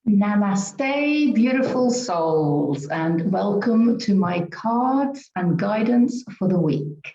Namaste, beautiful souls, and welcome to my cards and guidance for the week.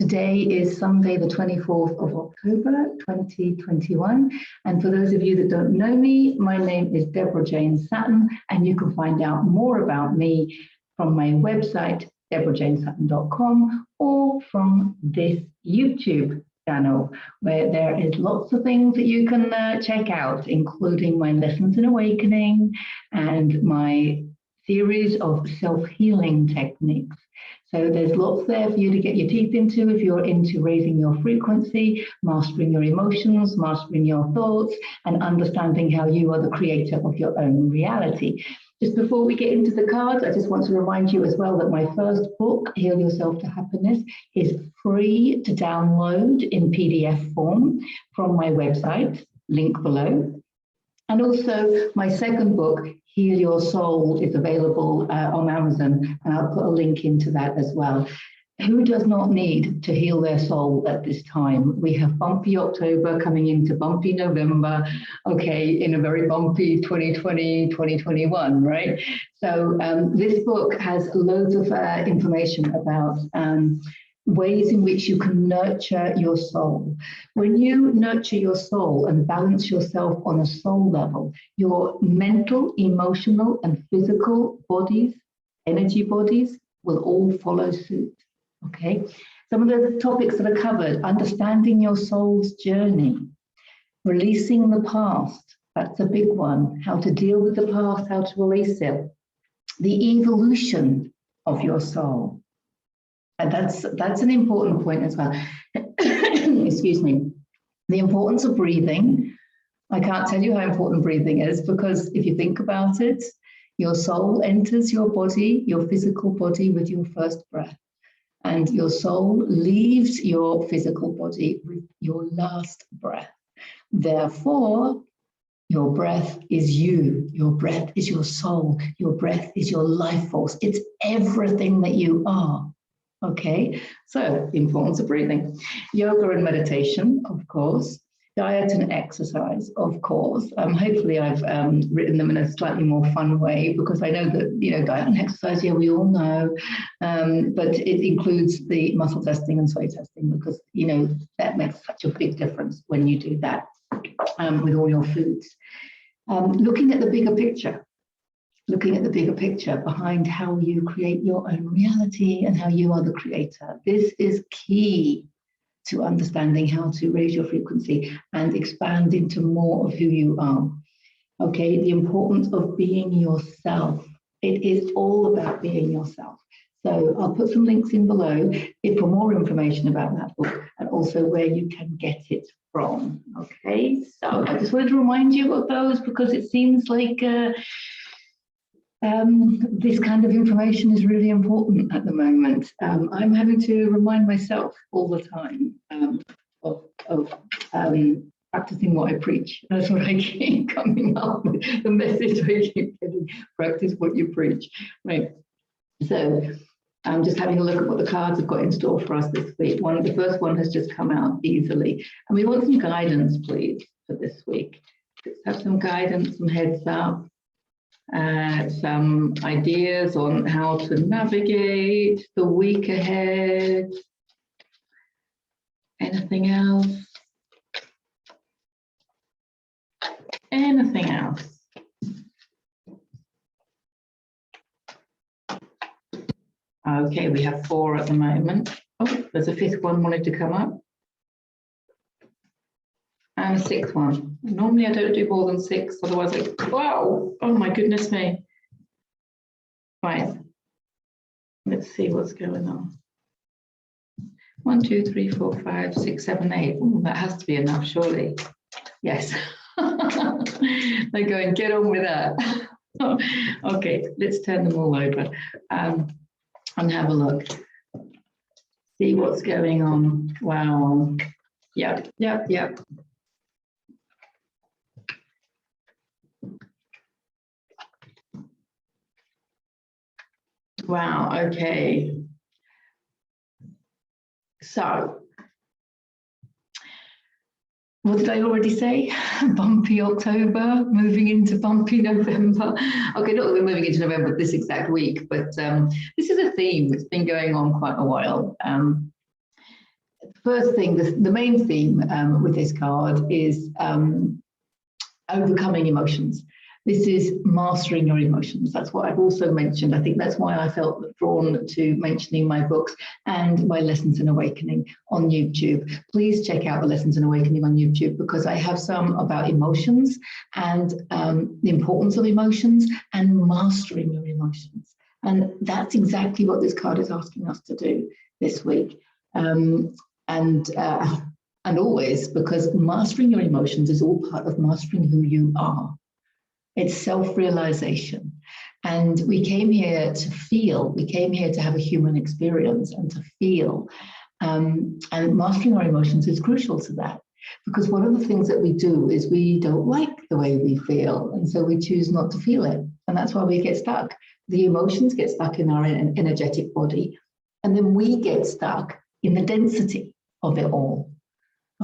Today is Sunday, the 24th of October, 2021. And for those of you that don't know me, my name is Deborah Jane Sutton, and you can find out more about me from my website, deborahjanesutton.com, or from this YouTube channel, where there is lots of things that you can check out, including my lessons in awakening and my series of self-healing techniques. So there's lots there for you to get your teeth into if you're into raising your frequency, mastering your emotions, mastering your thoughts, and understanding how you are the creator of your own reality. Just before we get into the cards, I just want to remind you as well that my first book, Heal Yourself to Happiness, is free to download in PDF form from my website, link below. And also my second book, Heal Your Soul, is available on Amazon, and I'll put a link into that as well. Who does not need to heal their soul at this time? We have bumpy October coming into bumpy November, okay, in a very bumpy 2020, 2021, right? So this book has loads of information about ways in which you can nurture your soul. When you nurture your soul and balance yourself on a soul level, your mental, emotional, and physical bodies, energy bodies, will all follow suit. Okay, some of the topics that are covered: understanding your soul's journey, releasing the past, that's a big one, how to deal with the past, how to release it, the evolution of your soul, and that's an important point as well. Excuse me. The importance of breathing. I can't tell you how important breathing is, because if you think about it, your soul enters your body, your physical body, with your first breath. And your soul leaves your physical body with your last breath. Therefore, your breath is you. Your breath is your soul. Your breath is your life force. It's everything that you are. Okay, so the importance of breathing. Yoga and meditation, of course. Diet and exercise, of course. Hopefully I've written them in a slightly more fun way, because I know that, you know, diet and exercise, yeah, we all know, but it includes the muscle testing and sway testing, because, you know, that makes such a big difference when you do that with all your foods. Looking at the bigger picture behind how you create your own reality and how you are the creator. This is key to understanding how to raise your frequency and expand into more of who you are. Okay, the importance of being yourself. It is all about being yourself. So I'll put some links in below for more information about that book, and also where you can get it from. Okay, so I just wanted to remind you of those, because it seems like this kind of information is really important at the moment. I'm having to remind myself all the time of practicing what I preach. That's what I keep coming up with, the message I keep getting: practice what you preach. Right. So I'm just having a look at what the cards have got in store for us this week. The first one has just come out easily. And we want some guidance, please, for this week. Let's have some guidance, some heads up. Some ideas on how to navigate the week ahead. Anything else? Anything else? Okay, we have 4 at the moment. Oh, there's a 5th one wanted to come up. And a 6th one. Normally I don't do more than 6, otherwise wow, oh my goodness me. Right, let's see what's going on. 1, 2, 3, 4, 5, 6, 7, 8. Ooh, that has to be enough, surely. Yes. They're going, get on with that. Okay, let's turn them all over and have a look. See what's going on. Wow. Yep. Wow, okay. So what did I already say? Bumpy October, moving into bumpy November. Okay, not that we're moving into November this exact week, but this is a theme that's been going on quite a while. First thing, the main theme with this card is overcoming emotions. This is mastering your emotions. That's what I've also mentioned. I think that's why I felt drawn to mentioning my books and my Lessons in Awakening on YouTube. Please check out the Lessons in Awakening on YouTube, because I have some about emotions and the importance of emotions and mastering your emotions. And that's exactly what this card is asking us to do this week. And always, because mastering your emotions is all part of mastering who you are. It's self-realization. And we came here to feel, we came here to have a human experience and to feel. And mastering our emotions is crucial to that, because one of the things that we do is we don't like the way we feel. And so we choose not to feel it. And that's why we get stuck. The emotions get stuck in our energetic body. And then we get stuck in the density of it all.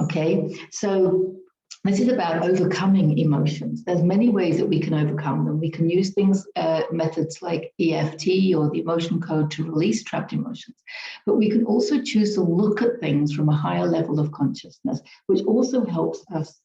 Okay, so this is about overcoming emotions. There's many ways that we can overcome them. We can use things, methods like EFT or the emotion code to release trapped emotions. But we can also choose to look at things from a higher level of consciousness, which also helps us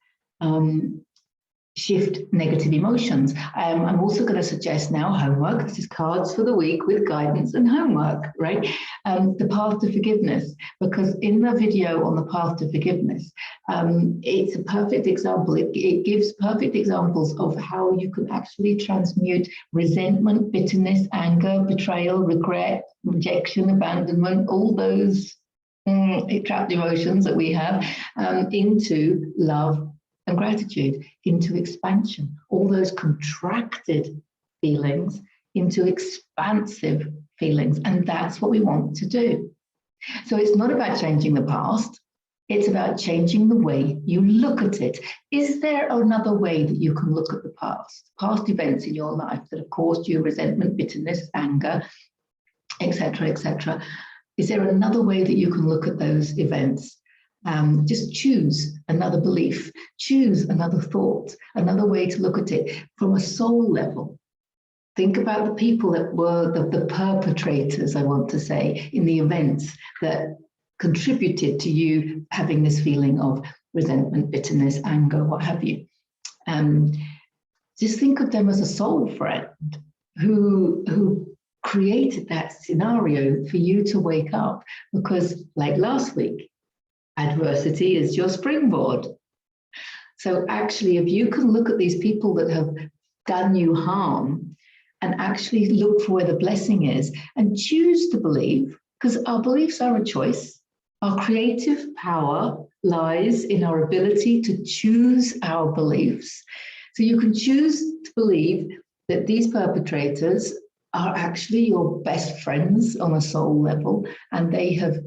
shift negative emotions. I'm also going to suggest now homework. This is cards for the week with guidance and homework, right? The path to forgiveness, because in the video on the path to forgiveness, it's a perfect example. It gives perfect examples of how you can actually transmute resentment, bitterness, anger, betrayal, regret, rejection, abandonment, all those trapped emotions that we have into love and gratitude, into expansion, all those contracted feelings into expansive feelings. And that's what we want to do. So it's not about changing the past. It's about changing the way you look at it. Is there another way that you can look at the past events in your life that have caused you resentment, bitterness, anger, etc., etc.? Is there another way that you can look at those events? Just choose another belief, choose another thought, another way to look at it from a soul level. Think about the people that were the perpetrators, I want to say, in the events that contributed to you having this feeling of resentment, bitterness, anger, what have you. Just think of them as a soul friend who created that scenario for you to wake up, because like last week, adversity is your springboard. So actually, if you can look at these people that have done you harm and actually look for where the blessing is and choose to believe, because our beliefs are a choice. Our creative power lies in our ability to choose our beliefs. So you can choose to believe that these perpetrators are actually your best friends on a soul level, and they have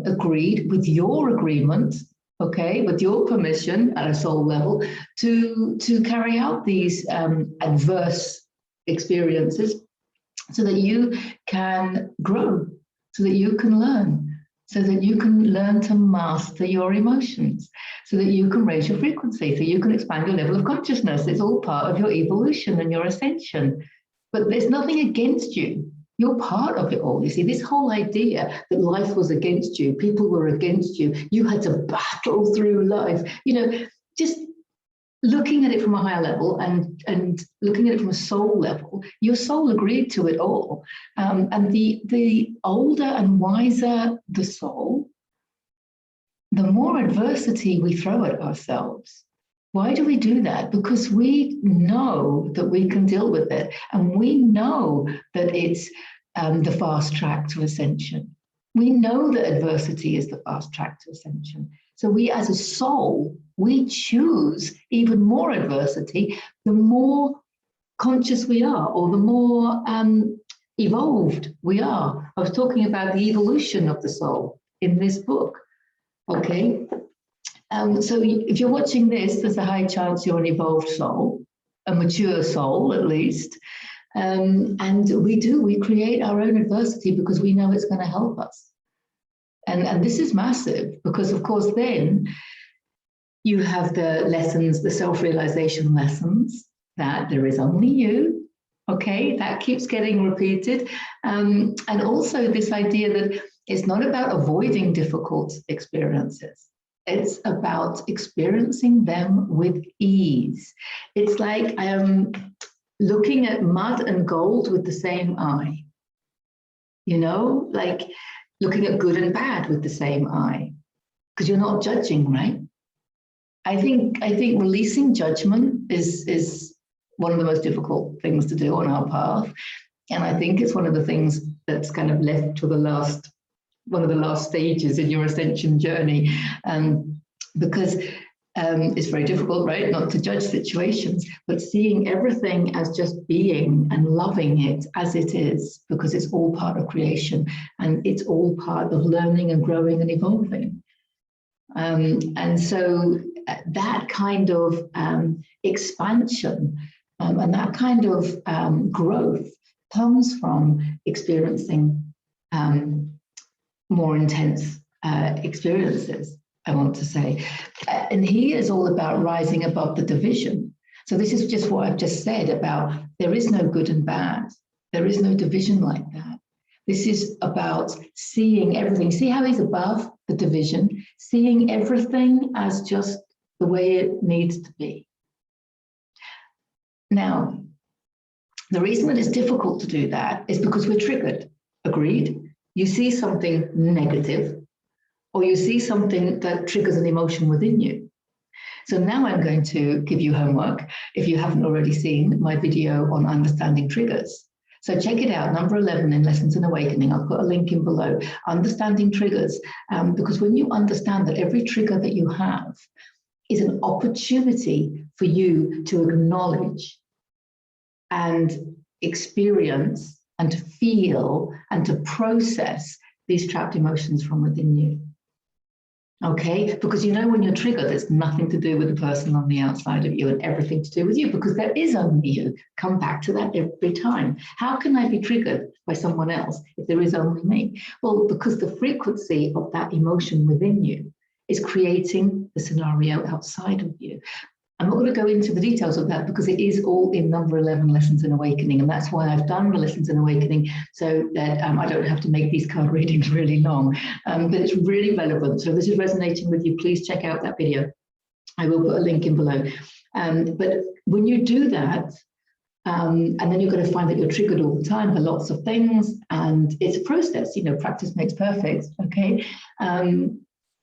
agreed with your agreement, okay, with your permission at a soul level to carry out these adverse experiences so that you can grow, so that you can learn, so that you can learn to master your emotions, so that you can raise your frequency, so you can expand your level of consciousness. It's all part of your evolution and your ascension. But there's nothing against you. You're part of it all. You see, this whole idea that life was against you, people were against you, you had to battle through life, you know, just looking at it from a higher level and looking at it from a soul level, your soul agreed to it all. And the older and wiser the soul, the more adversity we throw at ourselves. Why do we do that? Because we know that we can deal with it, and we know that it's the fast track to ascension. We know that adversity is the fast track to ascension. So we as a soul, we choose even more adversity, the more conscious we are, or the more evolved we are. I was talking about the evolution of the soul in this book, okay? So if you're watching this, there's a high chance you're an evolved soul, a mature soul at least. And we create our own adversity because we know it's going to help us. And this is massive because, of course, then You have the lessons, the self-realization lessons, that there is only you. Okay, that keeps getting repeated. And also this idea that it's not about avoiding difficult experiences. It's about experiencing them with ease. It's like looking at mud and gold with the same eye. You know, like looking at good and bad with the same eye, because you're not judging, right? I think releasing judgment is one of the most difficult things to do on our path. And I think it's one of the things that's kind of left to one of the last stages in your ascension journey, because it's very difficult, right, not to judge situations, but seeing everything as just being and loving it as it is, because it's all part of creation and it's all part of learning and growing and evolving. And so that kind of expansion and that kind of growth comes from experiencing more intense experiences, I want to say. And he is all about rising above the division. So this is just what I've just said about there is no good and bad. There is no division like that. This is about seeing everything. See how he's above the division, seeing everything as just the way it needs to be. Now, the reason that it's difficult to do that is because we're triggered. Agreed? You see something negative, or you see something that triggers an emotion within you. So now I'm going to give you homework, if you haven't already seen my video on understanding triggers. So check it out, number 11 in Lessons in Awakening. I'll put a link in below. Understanding triggers, because when you understand that every trigger that you have is an opportunity for you to acknowledge and experience and to feel and to process these trapped emotions from within you. Okay, because you know when you're triggered, it's nothing to do with the person on the outside of you and everything to do with you, because there is only you. Come back to that every time. How can I be triggered by someone else if there is only me? Well, because the frequency of that emotion within you is creating the scenario outside of you. I'm not going to go into the details of that because it is all in number 11, Lessons in Awakening. And that's why I've done the Lessons in Awakening, so that I don't have to make these card readings really long. But it's really relevant. So if this is resonating with you, please check out that video. I will put a link in below. But when you do that, and then you're going to find that you're triggered all the time for lots of things. And it's a process, you know, practice makes perfect, okay?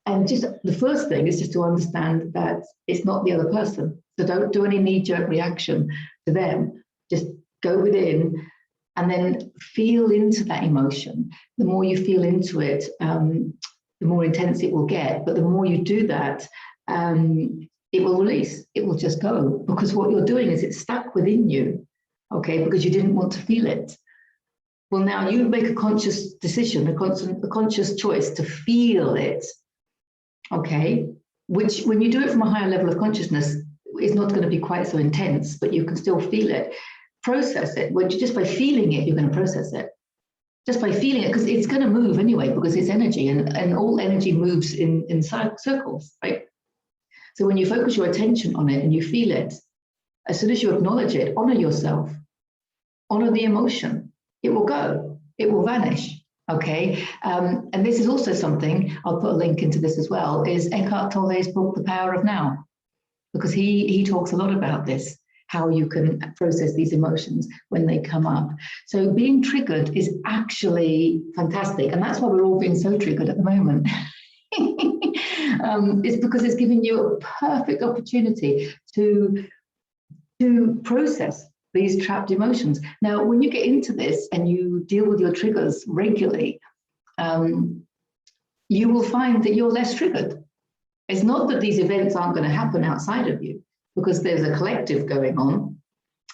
And just the first thing is just to understand that it's not the other person. So don't do any knee-jerk reaction to them. Just go within and then feel into that emotion. The more you feel into it, the more intense it will get. But the more you do that, it will release. It will just go. Because what you're doing is it's stuck within you, okay, because you didn't want to feel it. Well, now you make a conscious decision, a conscious choice to feel it. Okay, which when you do it from a higher level of consciousness, is not going to be quite so intense, but you can still feel it. Process it. Well, just by feeling it, you're going to process it. Just by feeling it, because it's going to move anyway, because it's energy, and all energy moves in circles, right? So when you focus your attention on it and you feel it, as soon as you acknowledge it, honor yourself, honor the emotion, it will go, it will vanish. Okay, and this is also something, I'll put a link into this as well, is Eckhart Tolle's book, The Power of Now, because he talks a lot about this, how you can process these emotions when they come up. So being triggered is actually fantastic, and that's why we're all being so triggered at the moment. It's because it's giving you a perfect opportunity to process these trapped emotions. Now, when you get into this and you deal with your triggers regularly, you will find that you're less triggered. It's not that these events aren't going to happen outside of you, because there's a collective going on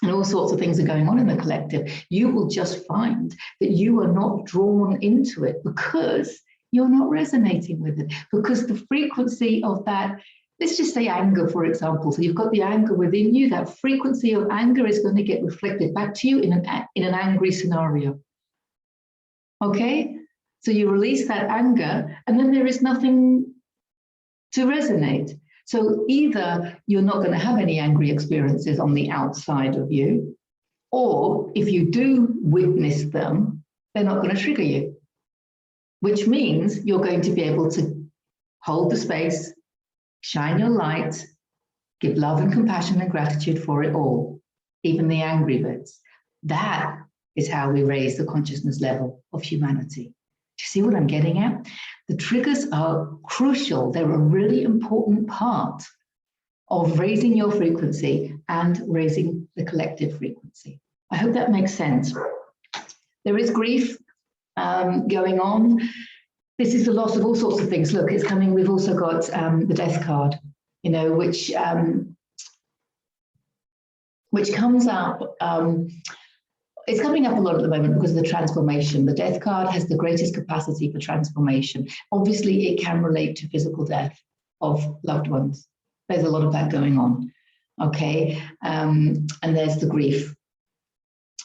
and all sorts of things are going on in the collective. You will just find that you are not drawn into it because you're not resonating with it, because the frequency of that, let's just say anger, for example. So you've got the anger within you. That frequency of anger is going to get reflected back to you in an angry scenario. Okay? So you release that anger, and then there is nothing to resonate. So either you're not going to have any angry experiences on the outside of you, or if you do witness them, they're not going to trigger you, which means you're going to be able to hold the space, shine your light, give love and compassion and gratitude for it all, even the angry bits. That is how we raise the consciousness level of humanity. Do you see what I'm getting at? The triggers are crucial. They're a really important part of raising your frequency and raising the collective frequency. I hope that makes sense. There is grief going on. This is the loss of all sorts of things. Look, it's coming. We've also got the death card, you know, which comes up. It's coming up a lot at the moment because of the transformation. The death card has the greatest capacity for transformation. Obviously, it can relate to physical death of loved ones. There's a lot of that going on, okay? And there's the grief.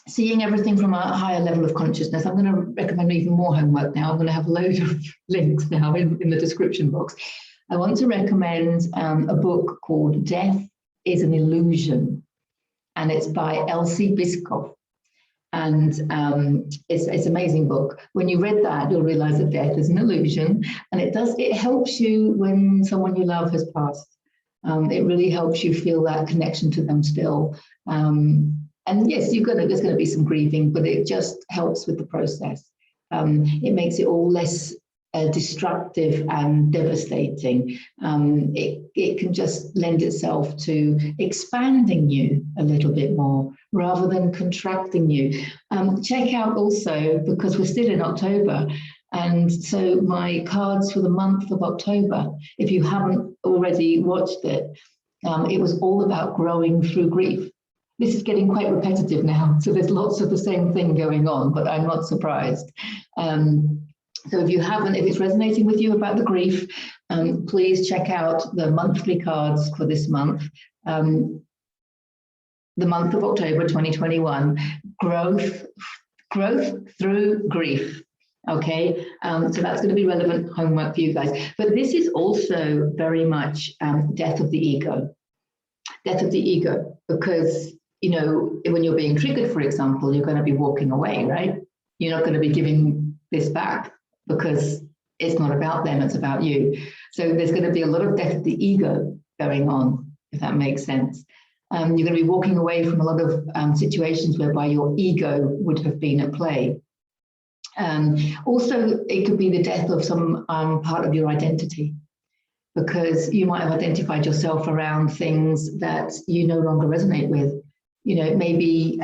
Seeing everything from a higher level of consciousness, I'm going to recommend even more homework now. I'm going to have loads of links now in the description box. I want to recommend a book called Death is an Illusion, and it's by Byskov. And it's an amazing book. When you read that, you'll realize that death is an illusion, and it helps you when someone you love has passed. It really helps you feel that connection to them still. And yes, there's going to be some grieving, but it just helps with the process. It makes it all less destructive and devastating. It can just lend itself to expanding you a little bit more rather than contracting you. Check out also, because we're still in October, and so my cards for the month of October, if you haven't already watched it, it was all about growing through grief. This is getting quite repetitive now, so there's lots of the same thing going on, but I'm not surprised. So if it's resonating with you about the grief, please check out the monthly cards for this month. The month of October 2021, growth through grief. Okay, so that's going to be relevant homework for you guys. But this is also very much death of the ego. Death of the ego, because, you know, when you're being triggered, for example, you're going to be walking away, right? You're not going to be giving this back because it's not about them, it's about you. So there's going to be a lot of death of the ego going on, if that makes sense. You're going to be walking away from a lot of situations whereby your ego would have been at play. Also, it could be the death of some part of your identity, because you might have identified yourself around things that you no longer resonate with. You know, maybe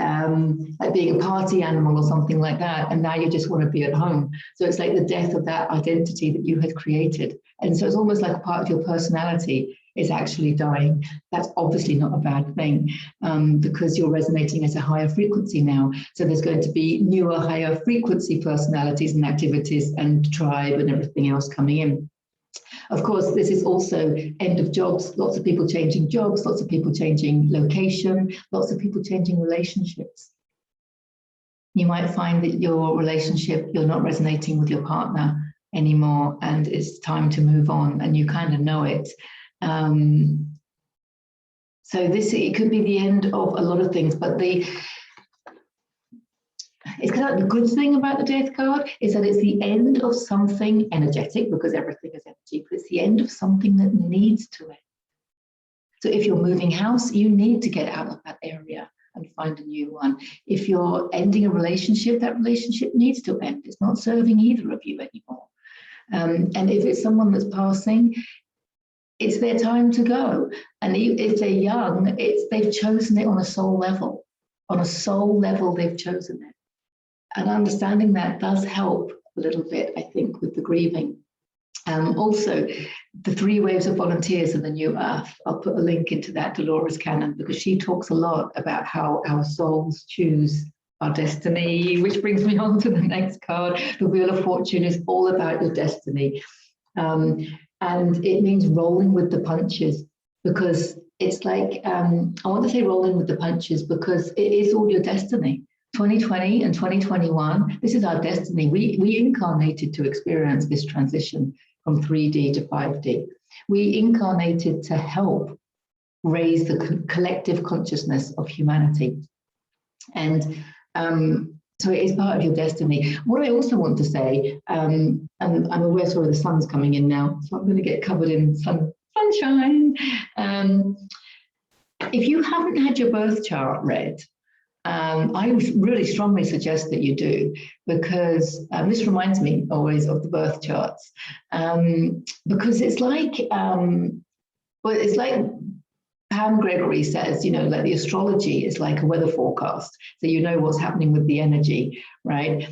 like being a party animal or something like that, and now you just want to be at home. So it's like the death of that identity that you had created. And so it's almost like a part of your personality is actually dying. That's obviously not a bad thing, because you're resonating at a higher frequency now. So there's going to be newer, higher frequency personalities and activities and tribe and everything else coming in. Of course, this is also end of jobs, lots of people changing jobs, lots of people changing location, lots of people changing relationships. You might find that your relationship, you're not resonating with your partner anymore, and it's time to move on, and you kind of know it. So it could be the end of a lot of things, but it's kind of the good thing about the death card is that it's the end of something energetic, because everything is energy, but it's the end of something that needs to end. So if you're moving house, you need to get out of that area and find a new one. If you're ending a relationship, that relationship needs to end. It's not serving either of you anymore. And if it's someone that's passing, it's their time to go. And if they're young, they've chosen it on a soul level. On a soul level, they've chosen it. And understanding that does help a little bit, I think, with the grieving. Also, the 3 waves of volunteers in the New Earth. I'll put a link into that, Dolores Cannon, because she talks a lot about how our souls choose our destiny, which brings me on to the next card. The Wheel of Fortune is all about your destiny. And it means rolling with the punches, because it's like, I want to say rolling with the punches because it is all your destiny. 2020 and 2021, this is our destiny. We incarnated to experience this transition from 3D to 5D. We incarnated to help raise the collective consciousness of humanity. And so it is part of your destiny. What I also want to say, and I'm aware, sorry, the sun's coming in now, so I'm going to get covered in sunshine. If you haven't had your birth chart read, I would really strongly suggest that you do, because this reminds me always of the birth charts, because it's like, well, it's like Pam Gregory says, you know, like the astrology is like a weather forecast, so you know what's happening with the energy, right?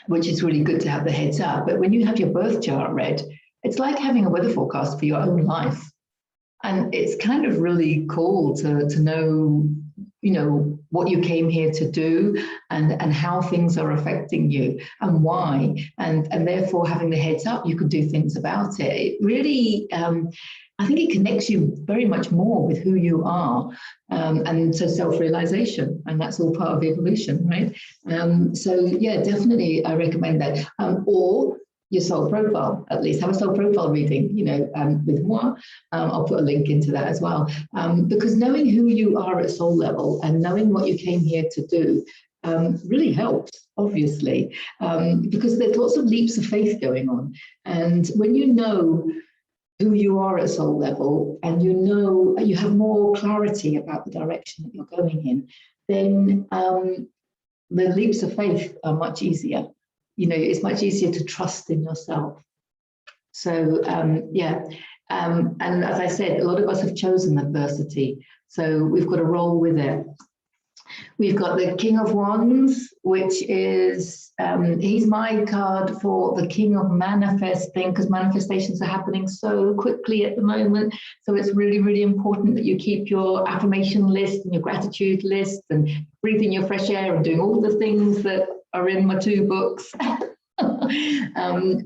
Which is really good to have the heads up. But when you have your birth chart read, it's like having a weather forecast for your own life. And it's kind of really cool to know, you know, what you came here to do and how things are affecting you and why. And therefore, having the heads up, you can do things about it. It really, I think it connects you very much more with who you are. And so self-realization, and that's all part of evolution, right? So yeah, definitely I recommend that. Or your soul profile, at least have a soul profile reading, you know, with moi. I'll put a link into that as well. Because knowing who you are at soul level and knowing what you came here to do really helps, obviously, because there's lots of leaps of faith going on. And when you know who you are at soul level and you know you have more clarity about the direction that you're going in, then the leaps of faith are much easier. You know, it's much easier to trust in yourself. So, yeah. And as I said, a lot of us have chosen adversity. So we've got to roll with it. We've got the King of Wands, which is, he's my card for the King of Manifesting, because manifestations are happening so quickly at the moment. So it's really, really important that you keep your affirmation list and your gratitude list and breathing your fresh air and doing all the things that are in my 2 books,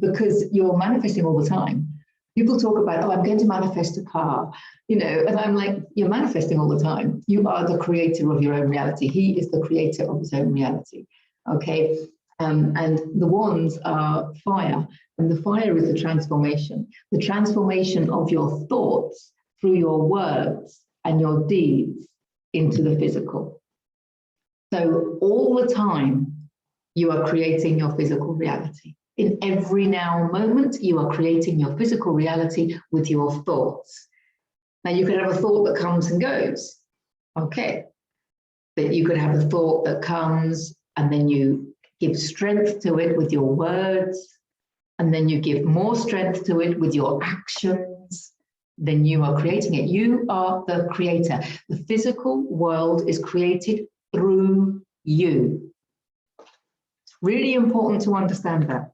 because you're manifesting all the time. People talk about, oh, I'm going to manifest a car, you know, and I'm like, you're manifesting all the time. You are the creator of your own reality. He is the creator of his own reality, okay? And the wands are fire, and the fire is the transformation of your thoughts through your words and your deeds into the physical. So all the time, you are creating your physical reality. In every now moment, you are creating your physical reality with your thoughts. Now, you could have a thought that comes and goes, okay, but you could have a thought that comes and then you give strength to it with your words, and then you give more strength to it with your actions. Then you are creating it. You are the creator. The physical world is created through you. Really important to understand that.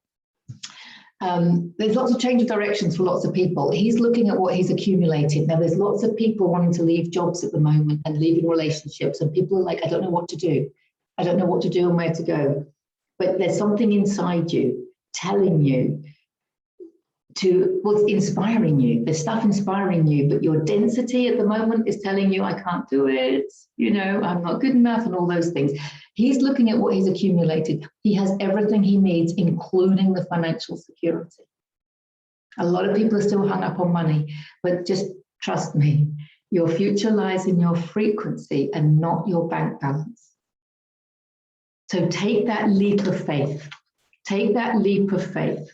There's lots of change of directions for lots of people. He's looking at what he's accumulated. Now, there's lots of people wanting to leave jobs at the moment and leaving relationships, and people are like, I don't know what to do. I don't know what to do and where to go. But there's something inside you telling you to, what's inspiring you. There's stuff inspiring you, but your density at the moment is telling you, I can't do it, you know, I'm not good enough, and all those things. He's looking at what he's accumulated. He has everything he needs, including the financial security. A lot of people are still hung up on money, but just trust me, your future lies in your frequency and not your bank balance. So take that leap of faith. Take that leap of faith,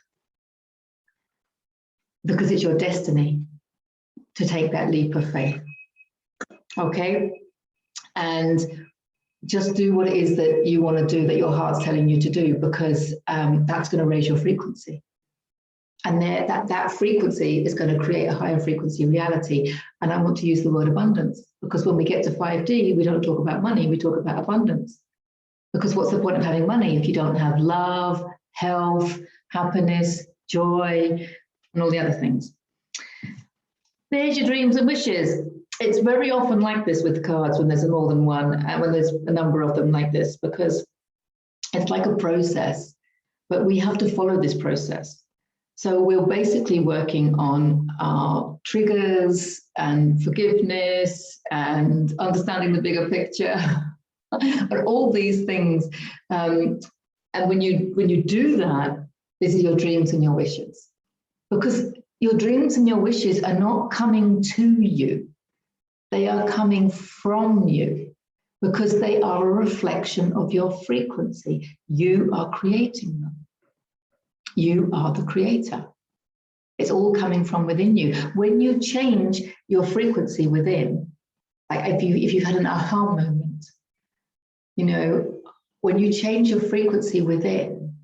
because it's your destiny to take that leap of faith, okay? And just do what it is that you want to do, that your heart's telling you to do, because that's going to raise your frequency. And that frequency is going to create a higher frequency reality. And I want to use the word abundance, because when we get to 5D, we don't talk about money, we talk about abundance. Because what's the point of having money if you don't have love, health, happiness, joy, and all the other things? There's your dreams and wishes. It's very often like this with cards when there's more than one, and when there's a number of them like this, because it's like a process, but we have to follow this process. So we're basically working on our triggers and forgiveness and understanding the bigger picture, and all these things. And when you do that, these are your dreams and your wishes. Because your dreams and your wishes are not coming to you. They are coming from you because they are a reflection of your frequency. You are creating them. You are the creator. It's all coming from within you. When you change your frequency within, like if you've had an aha moment, you know, when you change your frequency within,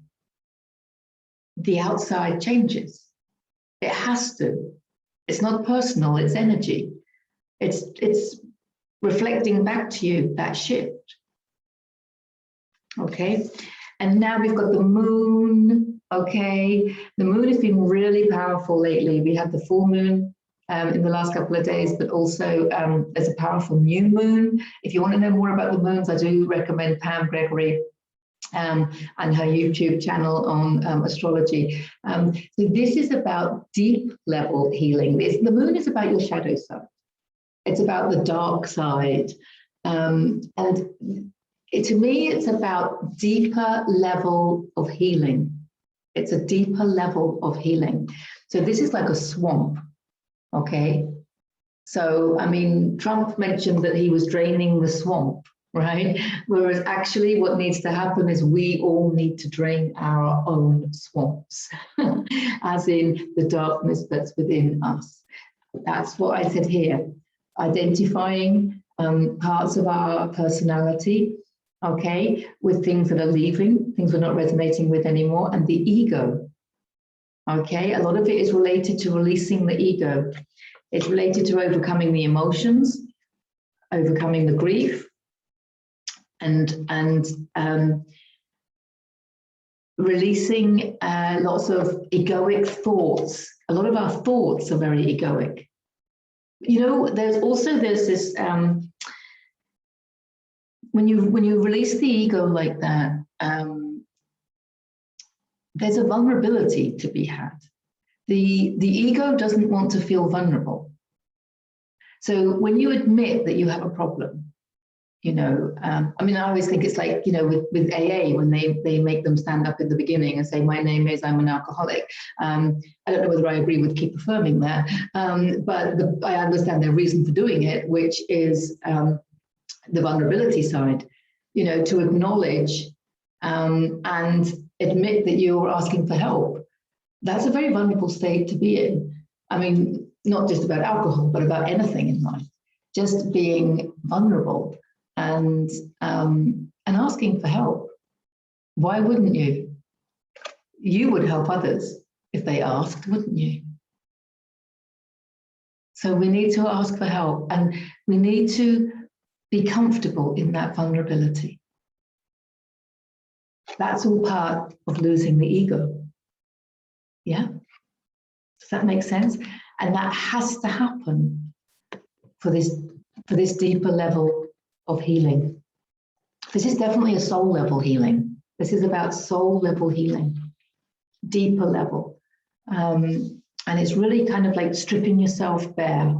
the outside changes. It has to. It's not personal, it's energy. It's reflecting back to you that shift. Okay, and now we've got the moon. Okay, the moon has been really powerful lately. We had the full moon in the last couple of days, but also there's a powerful new moon. If you want to know more about the moons, I do recommend Pam Gregory and her YouTube channel on astrology. So this is about deep level healing. The moon is about your shadow side. It's about the dark side. And to me, it's about deeper level of healing. It's a deeper level of healing. So this is like a swamp, okay? So, I mean, Trump mentioned that he was draining the swamp, right? Whereas actually what needs to happen is we all need to drain our own swamps, as in the darkness that's within us. That's what I said here. Identifying parts of our personality, okay, with things that are leaving, things we're not resonating with anymore, and the ego, okay? A lot of it is related to releasing the ego. It's related to overcoming the emotions, overcoming the grief, and releasing lots of egoic thoughts. A lot of our thoughts are very egoic. You know, there's this when you release the ego like that, there's a vulnerability to be had. The ego doesn't want to feel vulnerable. So when you admit that you have a problem, you know, I mean, I always think it's like, you know, with AA, when they make them stand up in the beginning and say, my name is, I'm an alcoholic. I don't know whether I agree with keep affirming that, but I understand their reason for doing it, which is the vulnerability side, you know, to acknowledge and admit that you're asking for help. That's a very vulnerable state to be in. I mean, not just about alcohol, but about anything in life. Just being vulnerable and asking for help. Why wouldn't you? You would help others if they asked, wouldn't you? So we need to ask for help, and we need to be comfortable in that vulnerability. That's all part of losing the ego. Yeah? Does that make sense? And that has to happen for this deeper level of healing. This is definitely a soul level healing. This is about soul level healing, deeper level. And it's really kind of like stripping yourself bare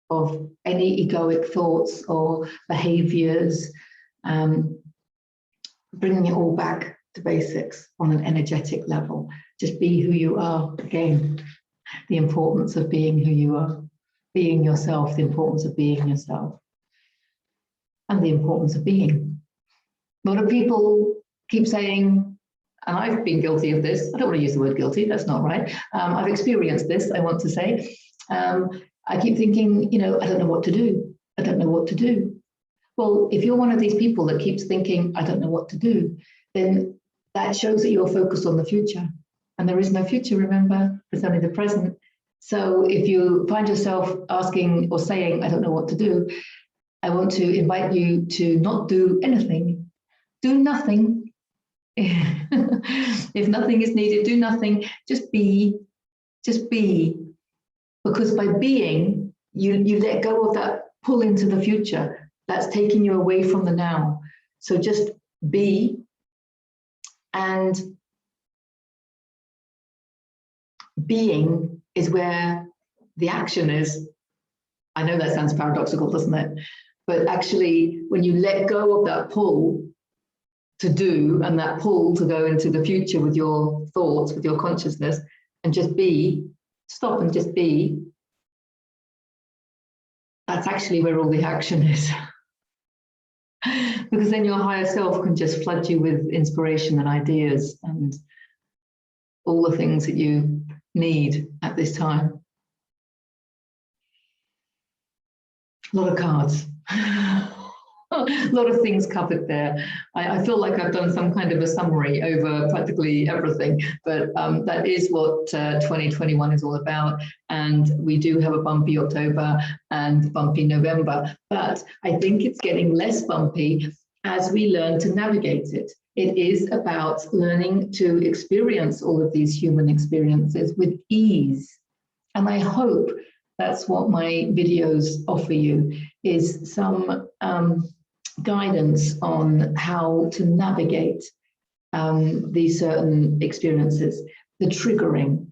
of any egoic thoughts or behaviors, bringing it all back to basics on an energetic level. Just be who you are again. The importance of being who you are, being yourself, the importance of being yourself, and the importance of being. A lot of people keep saying, and I've been guilty of this, I don't want to use the word guilty, that's not right. I've experienced this, I want to say. I keep thinking, you know, I don't know what to do. I don't know what to do. Well, if you're one of these people that keeps thinking, I don't know what to do, then that shows that you're focused on the future. And there is no future, remember, there's only the present. So if you find yourself asking or saying, I don't know what to do, I want to invite you to not do anything. Do nothing. If nothing is needed, do nothing. Just be. Just be. Because by being, you let go of that pull into the future. That's taking you away from the now. So just be. And being is where the action is. I know that sounds paradoxical, doesn't it? But actually, when you let go of that pull to do and that pull to go into the future with your thoughts, with your consciousness, and just be, stop and just be, that's actually where all the action is. Because then your higher self can just flood you with inspiration and ideas and all the things that you need at this time. A lot of cards. A lot of things covered there. I feel like I've done some kind of a summary over practically everything, but that is what 2021 is all about. And we do have a bumpy October and bumpy November, but I think it's getting less bumpy as we learn to navigate it. It is about learning to experience all of these human experiences with ease. And I hope that's what my videos offer you, is some guidance on how to navigate these certain experiences, the triggering,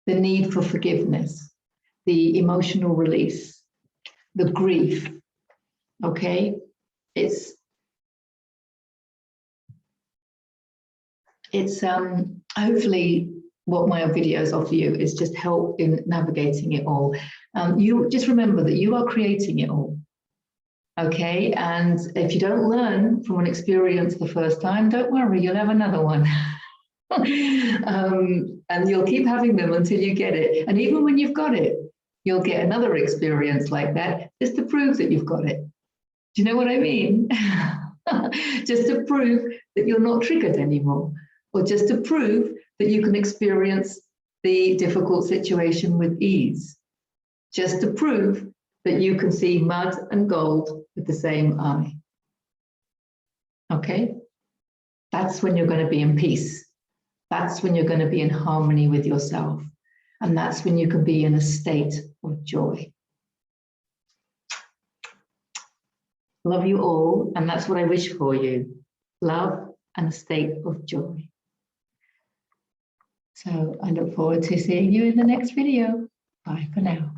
the need for forgiveness, the emotional release, the grief, okay? It's hopefully what my videos offer you is just help in navigating it all. You just remember that you are creating it all. Okay, and if you don't learn from an experience the first time, don't worry, you'll have another one. And you'll keep having them until you get it. And even when you've got it, you'll get another experience like that just to prove that you've got it. Do you know what I mean? Just to prove that you're not triggered anymore, or just to prove that you can experience the difficult situation with ease. Just to prove that you can see mud and gold with the same eye. Okay? That's when you're going to be in peace. That's when you're going to be in harmony with yourself. And that's when you can be in a state of joy. Love you all, and that's what I wish for you. Love and a state of joy. So I look forward to seeing you in the next video. Bye for now.